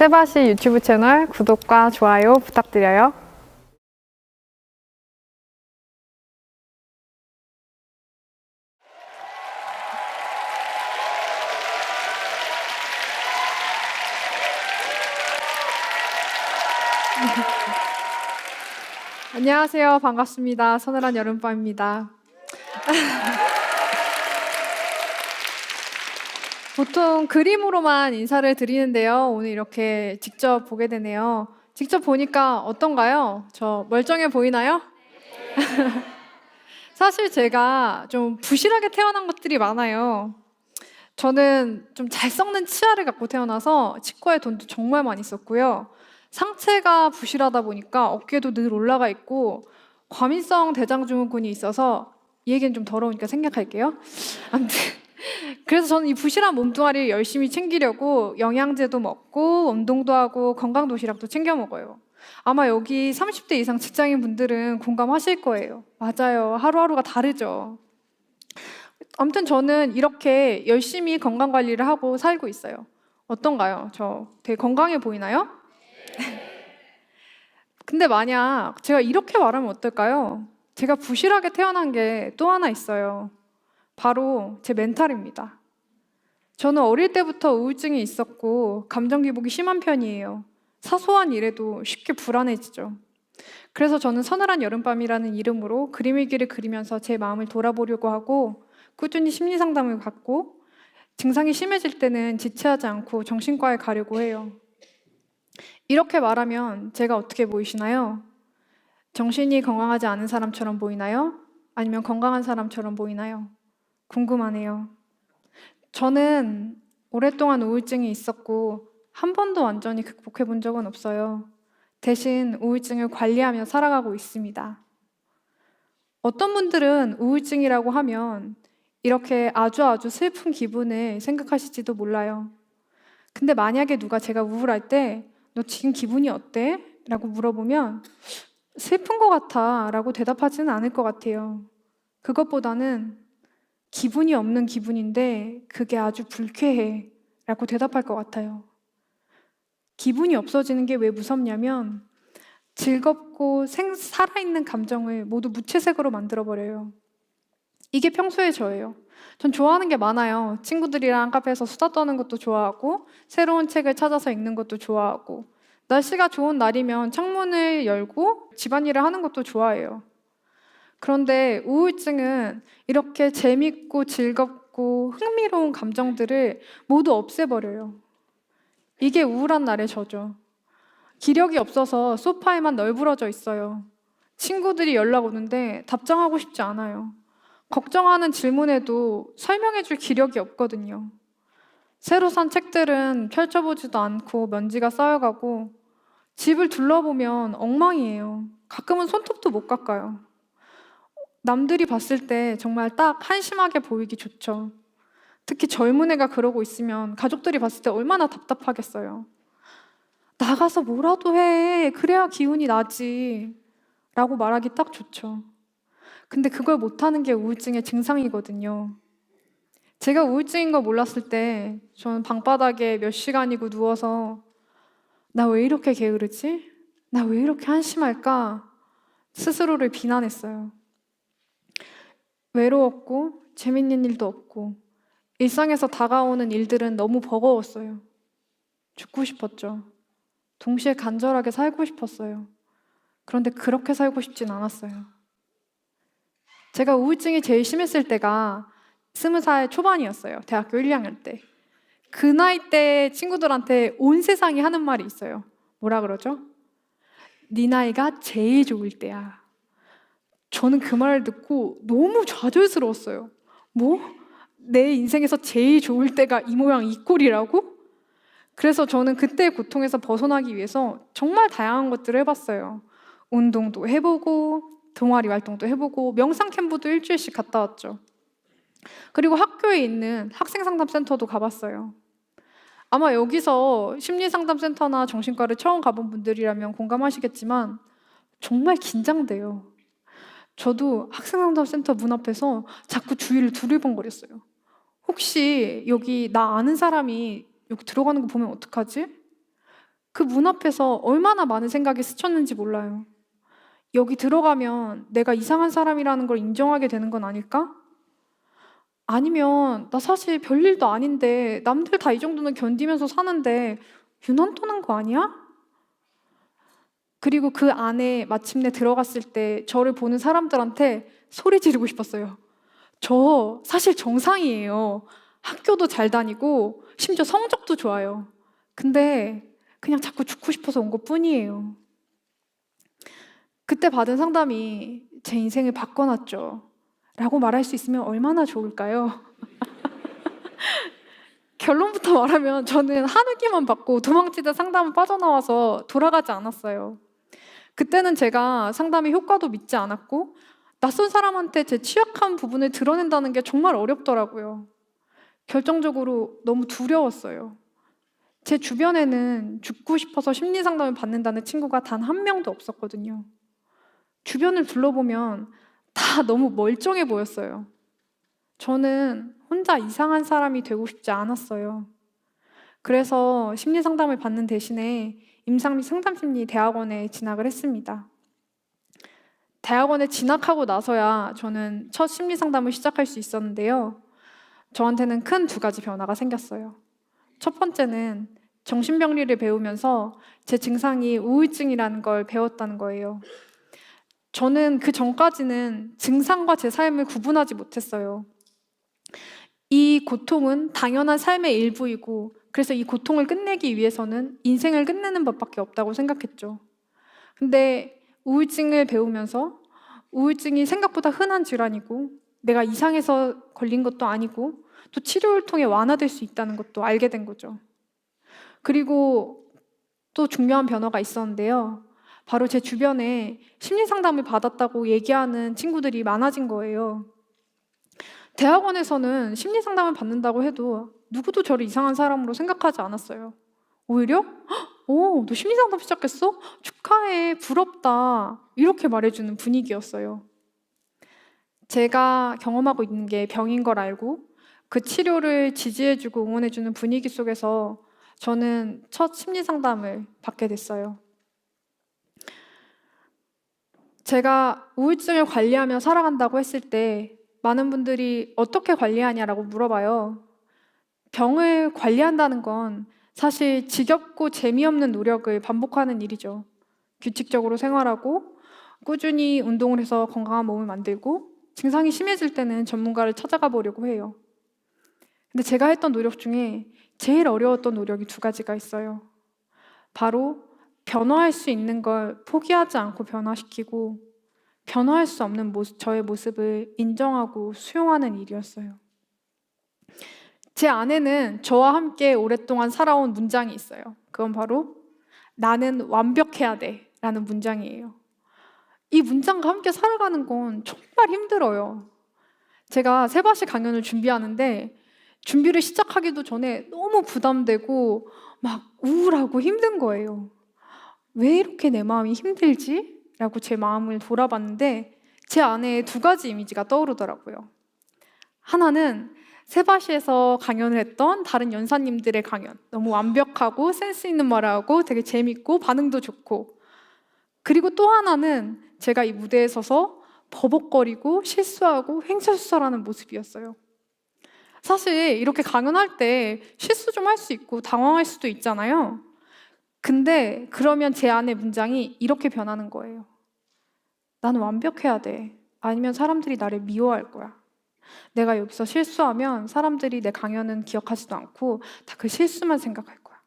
세바시 유튜브 채널 구독과 좋아요 부탁드려요. 안녕하세요. 반갑습니다. 서늘한 여름밤입니다. 보통 그림으로만 인사를 드리는데요. 오늘 이렇게 직접 보게 되네요. 직접 보니까 어떤가요? 저 멀쩡해 보이나요? 사실 제가 좀 부실하게 태어난 것들이 많아요. 저는 좀 잘 썩는 치아를 갖고 태어나서 치과에 돈도 정말 많이 썼고요. 상체가 부실하다 보니까 어깨도 늘 올라가 있고 과민성 대장증후군이 있어서 이 얘기는 좀 더러우니까 생략할게요. 아무튼 그래서 저는 이 부실한 몸뚱아리를 열심히 챙기려고 영양제도 먹고 운동도 하고 건강도시락도 챙겨 먹어요. 아마 여기 30대 이상 직장인 분들은 공감하실 거예요. 맞아요. 하루하루가 다르죠. 아무튼 저는 이렇게 열심히 건강관리를 하고 살고 있어요. 어떤가요? 저 되게 건강해 보이나요? 근데 만약 제가 이렇게 말하면 어떨까요? 제가 부실하게 태어난 게 또 하나 있어요. 바로 제 멘탈입니다. 저는 어릴 때부터 우울증이 있었고 감정 기복이 심한 편이에요. 사소한 일에도 쉽게 불안해지죠. 그래서 저는 서늘한 여름밤이라는 이름으로 그림 일기를 그리면서 제 마음을 돌아보려고 하고 꾸준히 심리 상담을 받고 증상이 심해질 때는 지체하지 않고 정신과에 가려고 해요. 이렇게 말하면 제가 어떻게 보이시나요? 정신이 건강하지 않은 사람처럼 보이나요? 아니면 건강한 사람처럼 보이나요? 궁금하네요. 저는 오랫동안 우울증이 있었고 한 번도 완전히 극복해 본 적은 없어요. 대신 우울증을 관리하며 살아가고 있습니다. 어떤 분들은 우울증이라고 하면 이렇게 아주 슬픈 기분을 생각하실지도 몰라요. 근데 만약에 누가 제가 우울할 때 너 지금 기분이 어때? 라고 물어보면 슬픈 것 같아 라고 대답하지는 않을 것 같아요. 그것보다는 기분이 없는 기분인데 그게 아주 불쾌해 라고 대답할 것 같아요. 기분이 없어지는 게 왜 무섭냐면 즐겁고 살아있는 감정을 모두 무채색으로 만들어버려요. 이게 평소의 저예요. 전 좋아하는 게 많아요. 친구들이랑 카페에서 수다 떠는 것도 좋아하고 새로운 책을 찾아서 읽는 것도 좋아하고 날씨가 좋은 날이면 창문을 열고 집안일을 하는 것도 좋아해요. 그런데 우울증은 이렇게 재밌고 즐겁고 흥미로운 감정들을 모두 없애버려요. 이게 우울한 날의 저죠. 기력이 없어서 소파에만 널브러져 있어요. 친구들이 연락 오는데 답장하고 싶지 않아요. 걱정하는 질문에도 설명해줄 기력이 없거든요. 새로 산 책들은 펼쳐보지도 않고 먼지가 쌓여가고 집을 둘러보면 엉망이에요. 가끔은 손톱도 못 깎아요. 남들이 봤을 때 정말 딱 한심하게 보이기 좋죠. 특히 젊은 애가 그러고 있으면 가족들이 봤을 때 얼마나 답답하겠어요. 나가서 뭐라도 해. 그래야 기운이 나지. 라고 말하기 딱 좋죠. 근데 그걸 못하는 게 우울증의 증상이거든요. 제가 우울증인 거 몰랐을 때 저는 방바닥에 몇 시간이고 누워서 나 왜 이렇게 게으르지? 나 왜 이렇게 한심할까? 스스로를 비난했어요. 외로웠고 재밌는 일도 없고 일상에서 다가오는 일들은 너무 버거웠어요. 죽고 싶었죠. 동시에 간절하게 살고 싶었어요. 그런데 그렇게 살고 싶진 않았어요. 제가 우울증이 제일 심했을 때가 20살 초반이었어요. 대학교 1, 2학년 때. 그 나이 때 친구들한테 온 세상이 하는 말이 있어요. 뭐라 그러죠? 네 나이가 제일 좋을 때야. 저는 그 말을 듣고 너무 좌절스러웠어요. 뭐? 내 인생에서 제일 좋을 때가 이 모양 이 꼴이라고? 그래서 저는 그때의 고통에서 벗어나기 위해서 정말 다양한 것들을 해봤어요. 운동도 해보고 동아리 활동도 해보고 명상 캠프도 일주일씩 갔다 왔죠. 그리고 학교에 있는 학생상담센터도 가봤어요. 아마 여기서 심리상담센터나 정신과를 처음 가본 분들이라면 공감하시겠지만 정말 긴장돼요. 저도 학생상담센터 문 앞에서 자꾸 주위를 두리번거렸어요. 혹시 여기 나 아는 사람이 여기 들어가는 거 보면 어떡하지? 그 문 앞에서 얼마나 많은 생각이 스쳤는지 몰라요. 여기 들어가면 내가 이상한 사람이라는 걸 인정하게 되는 건 아닐까? 아니면 나 사실 별일도 아닌데 남들 다 이 정도는 견디면서 사는데 유난 떠는 거 아니야? 그리고 그 안에 마침내 들어갔을 때 저를 보는 사람들한테 소리 지르고 싶었어요. 저 사실 정상이에요. 학교도 잘 다니고 심지어 성적도 좋아요. 근데 그냥 자꾸 죽고 싶어서 온 것뿐이에요. 그때 받은 상담이 제 인생을 바꿔놨죠. 라고 말할 수 있으면 얼마나 좋을까요? 결론부터 말하면 저는 한우기만 받고 도망치다 상담은 빠져나와서 돌아가지 않았어요. 그때는 제가 상담의 효과도 믿지 않았고 낯선 사람한테 제 취약한 부분을 드러낸다는 게 정말 어렵더라고요. 결정적으로 너무 두려웠어요. 제 주변에는 죽고 싶어서 심리 상담을 받는다는 친구가 단 한 명도 없었거든요. 주변을 둘러보면 다 너무 멀쩡해 보였어요. 저는 혼자 이상한 사람이 되고 싶지 않았어요. 그래서 심리 상담을 받는 대신에 임상미 상담심리 대학원에 진학을 했습니다. 대학원에 진학하고 나서야 저는 첫 심리 상담을 시작할 수 있었는데요. 저한테는 큰 두 가지 변화가 생겼어요. 첫 번째는 정신병리를 배우면서 제 증상이 우울증이라는 걸 배웠다는 거예요. 저는 그 전까지는 증상과 제 삶을 구분하지 못했어요. 이 고통은 당연한 삶의 일부이고 그래서 이 고통을 끝내기 위해서는 인생을 끝내는 법밖에 없다고 생각했죠. 근데 우울증을 배우면서 우울증이 생각보다 흔한 질환이고 내가 이상해서 걸린 것도 아니고 또 치료를 통해 완화될 수 있다는 것도 알게 된 거죠. 그리고 또 중요한 변화가 있었는데요. 바로 제 주변에 심리 상담을 받았다고 얘기하는 친구들이 많아진 거예요. 대학원에서는 심리 상담을 받는다고 해도 누구도 저를 이상한 사람으로 생각하지 않았어요. 오히려 오, 너 심리 상담 시작했어? 축하해, 부럽다. 이렇게 말해주는 분위기였어요. 제가 경험하고 있는 게 병인 걸 알고 그 치료를 지지해주고 응원해주는 분위기 속에서 저는 첫 심리 상담을 받게 됐어요. 제가 우울증을 관리하며 살아간다고 했을 때 많은 분들이 어떻게 관리하냐라고 물어봐요. 병을 관리한다는 건 사실 지겹고 재미없는 노력을 반복하는 일이죠. 규칙적으로 생활하고 꾸준히 운동을 해서 건강한 몸을 만들고 증상이 심해질 때는 전문가를 찾아가 보려고 해요. 근데 제가 했던 노력 중에 제일 어려웠던 노력이 두 가지가 있어요. 바로 변화할 수 있는 걸 포기하지 않고 변화시키고 변화할 수 없는 저의 모습을 인정하고 수용하는 일이었어요. 제 안에는 저와 함께 오랫동안 살아온 문장이 있어요. 그건 바로 나는 완벽해야 돼 라는 문장이에요. 이 문장과 함께 살아가는 건 정말 힘들어요. 제가 세바시 강연을 준비하는데 준비를 시작하기도 전에 너무 부담되고 막 우울하고 힘든 거예요. 왜 이렇게 내 마음이 힘들지? 라고 제 마음을 돌아봤는데 제 안에 두 가지 이미지가 떠오르더라고요. 하나는 세바시에서 강연을 했던 다른 연사님들의 강연. 너무 완벽하고 센스 있는 말을 하고 되게 재밌고 반응도 좋고. 그리고 또 하나는 제가 이 무대에 서서 버벅거리고 실수하고 횡설수설하는 모습이었어요. 사실 이렇게 강연할 때 실수 좀 할 수 있고 당황할 수도 있잖아요. 근데 그러면 제 안의 문장이 이렇게 변하는 거예요. 나는 완벽해야 돼. 아니면 사람들이 나를 미워할 거야. 내가 여기서 실수하면 사람들이 내 강연은 기억하지도 않고 다 그 실수만 생각할 거야.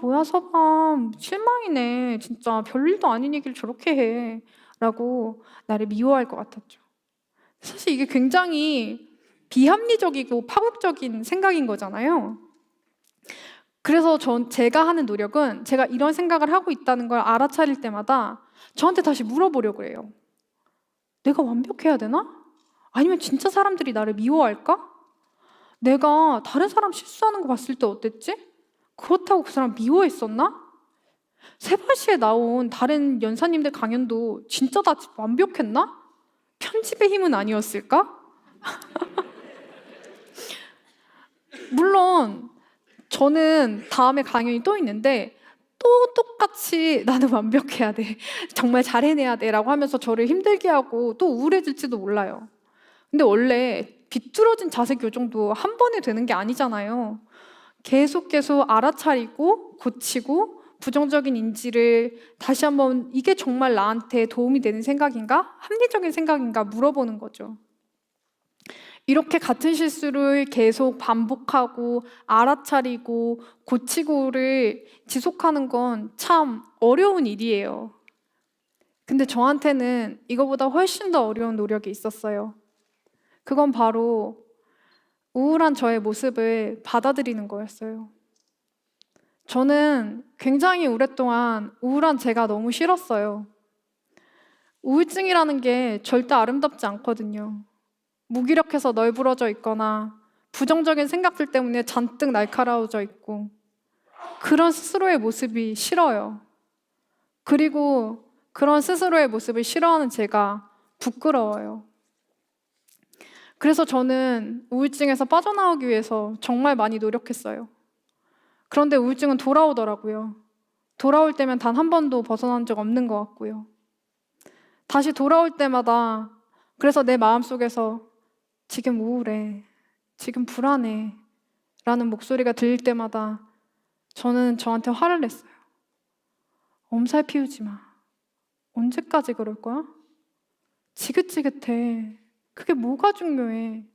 뭐야 서밤 실망이네. 진짜 별일도 아닌 얘기를 저렇게 해. 라고 나를 미워할 것 같았죠. 사실 이게 굉장히 비합리적이고 파국적인 생각인 거잖아요. 그래서 제가 하는 노력은 제가 이런 생각을 하고 있다는 걸 알아차릴 때마다 저한테 다시 물어보려고 해요. 내가 완벽해야 되나? 아니면 진짜 사람들이 나를 미워할까? 내가 다른 사람 실수하는 거 봤을 때 어땠지? 그렇다고 그 사람 미워했었나? 세바시에 나온 다른 연사님들 강연도 진짜 다 완벽했나? 편집의 힘은 아니었을까? 물론 저는 다음에 강연이 또 있는데 또 똑같이 나는 완벽해야 돼. 정말 잘 해내야 돼. 라고 하면서 저를 힘들게 하고 또 우울해질지도 몰라요. 근데 원래 비뚤어진 자세 교정도 한 번에 되는 게 아니잖아요. 계속 알아차리고 고치고 부정적인 인지를 다시 한번 이게 정말 나한테 도움이 되는 생각인가? 합리적인 생각인가? 물어보는 거죠. 이렇게 같은 실수를 계속 반복하고 알아차리고 고치고를 지속하는 건 참 어려운 일이에요. 근데 저한테는 이거보다 훨씬 더 어려운 노력이 있었어요. 그건 바로 우울한 저의 모습을 받아들이는 거였어요. 저는 굉장히 오랫동안 우울한 제가 너무 싫었어요. 우울증이라는 게 절대 아름답지 않거든요. 무기력해서 널브러져 있거나 부정적인 생각들 때문에 잔뜩 날카로워져 있고 그런 스스로의 모습이 싫어요. 그리고 그런 스스로의 모습을 싫어하는 제가 부끄러워요. 그래서 저는 우울증에서 빠져나오기 위해서 정말 많이 노력했어요. 그런데 우울증은 돌아오더라고요. 돌아올 때면 단 한 번도 벗어난 적 없는 것 같고요. 다시 돌아올 때마다 그래서 내 마음속에서 지금 우울해, 지금 불안해 라는 목소리가 들릴 때마다 저는 저한테 화를 냈어요. 엄살 피우지 마. 언제까지 그럴 거야? 지긋지긋해. 그게 뭐가 중요해?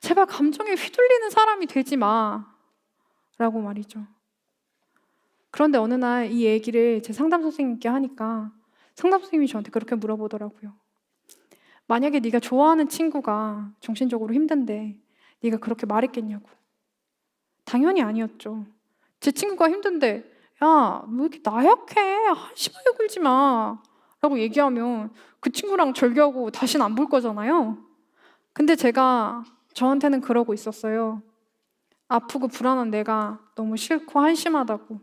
제발 감정에 휘둘리는 사람이 되지 마. 라고 말이죠. 그런데 어느 날 이 얘기를 제 상담 선생님께 하니까 상담 선생님이 저한테 그렇게 물어보더라고요. 만약에 네가 좋아하는 친구가 정신적으로 힘든데 네가 그렇게 말했겠냐고. 당연히 아니었죠. 제 친구가 힘든데 야, 왜 이렇게 나약해? 한심하게 굴지 마. 라고 얘기하면 그 친구랑 절교하고 다시는 안 볼 거잖아요. 근데 제가 저한테는 그러고 있었어요. 아프고 불안한 내가 너무 싫고 한심하다고.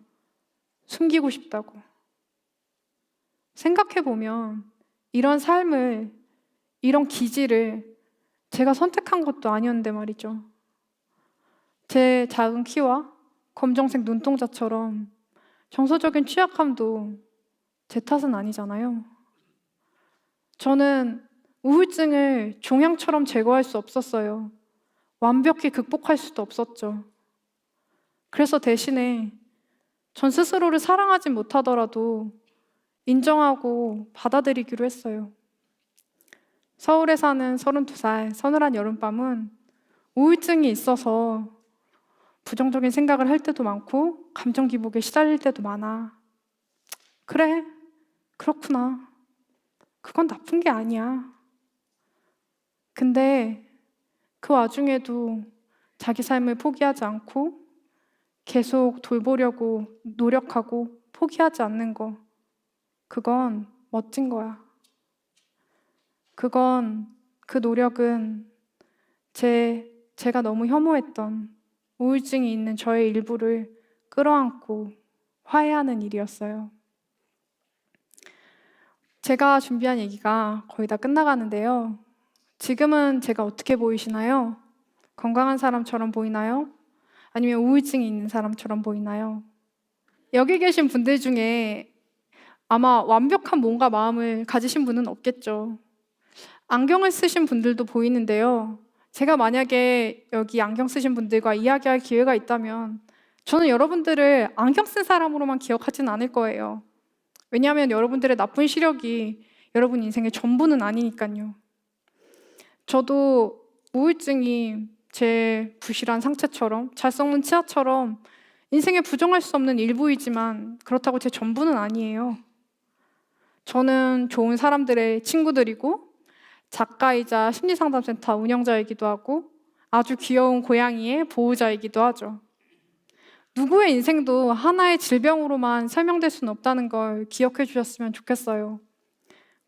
숨기고 싶다고. 생각해보면 이런 삶을, 이런 기질을 제가 선택한 것도 아니었는데 말이죠. 제 작은 키와 검정색 눈동자처럼 정서적인 취약함도 제 탓은 아니잖아요. 저는 우울증을 종양처럼 제거할 수 없었어요. 완벽히 극복할 수도 없었죠. 그래서 대신에 전 스스로를 사랑하지 못하더라도 인정하고 받아들이기로 했어요. 서울에 사는 32살 서늘한 여름밤은 우울증이 있어서 부정적인 생각을 할 때도 많고 감정 기복에 시달릴 때도 많아. 그래, 그렇구나. 그건 나쁜 게 아니야. 근데 그 와중에도 자기 삶을 포기하지 않고 계속 돌보려고 노력하고 포기하지 않는 거, 그건 멋진 거야. 그 노력은 제가 너무 혐오했던 우울증이 있는 저의 일부를 끌어안고 화해하는 일이었어요. 제가 준비한 얘기가 거의 다 끝나가는데요. 지금은 제가 어떻게 보이시나요? 건강한 사람처럼 보이나요? 아니면 우울증이 있는 사람처럼 보이나요? 여기 계신 분들 중에 아마 완벽한 몸과 마음을 가지신 분은 없겠죠. 안경을 쓰신 분들도 보이는데요. 제가 만약에 여기 안경 쓰신 분들과 이야기할 기회가 있다면 저는 여러분들을 안경 쓴 사람으로만 기억하진 않을 거예요. 왜냐하면 여러분들의 나쁜 시력이 여러분 인생의 전부는 아니니까요. 저도 우울증이 제 부실한 상체처럼 잘 썩는 치아처럼 인생에 부정할 수 없는 일부이지만 그렇다고 제 전부는 아니에요. 저는 좋은 사람들의 친구들이고 작가이자 심리상담센터 운영자이기도 하고 아주 귀여운 고양이의 보호자이기도 하죠. 누구의 인생도 하나의 질병으로만 설명될 수는 없다는 걸 기억해 주셨으면 좋겠어요.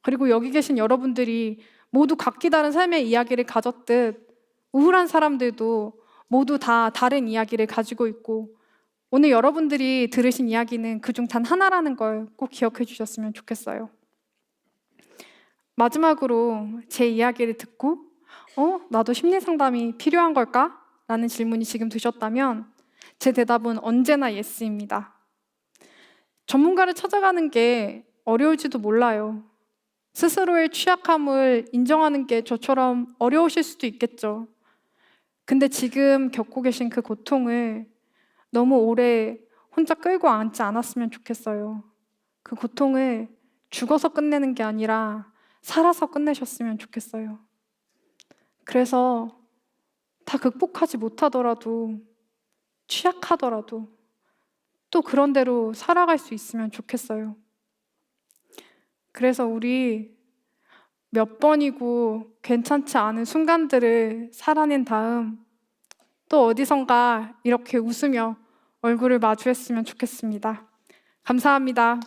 그리고 여기 계신 여러분들이 모두 각기 다른 삶의 이야기를 가졌듯 우울한 사람들도 모두 다 다른 이야기를 가지고 있고 오늘 여러분들이 들으신 이야기는 그중 단 하나라는 걸 꼭 기억해 주셨으면 좋겠어요. 마지막으로 제 이야기를 듣고 나도 심리 상담이 필요한 걸까? 라는 질문이 지금 드셨다면 제 대답은 언제나 예스입니다. 전문가를 찾아가는 게 어려울지도 몰라요. 스스로의 취약함을 인정하는 게 저처럼 어려우실 수도 있겠죠. 근데 지금 겪고 계신 그 고통을 너무 오래 혼자 끌고 앉지 않았으면 좋겠어요. 그 고통을 죽어서 끝내는 게 아니라 살아서 끝내셨으면 좋겠어요. 그래서 다 극복하지 못하더라도, 취약하더라도 또 그런 대로 살아갈 수 있으면 좋겠어요. 그래서 우리 몇 번이고 괜찮지 않은 순간들을 살아낸 다음 또 어디선가 이렇게 웃으며 얼굴을 마주했으면 좋겠습니다. 감사합니다.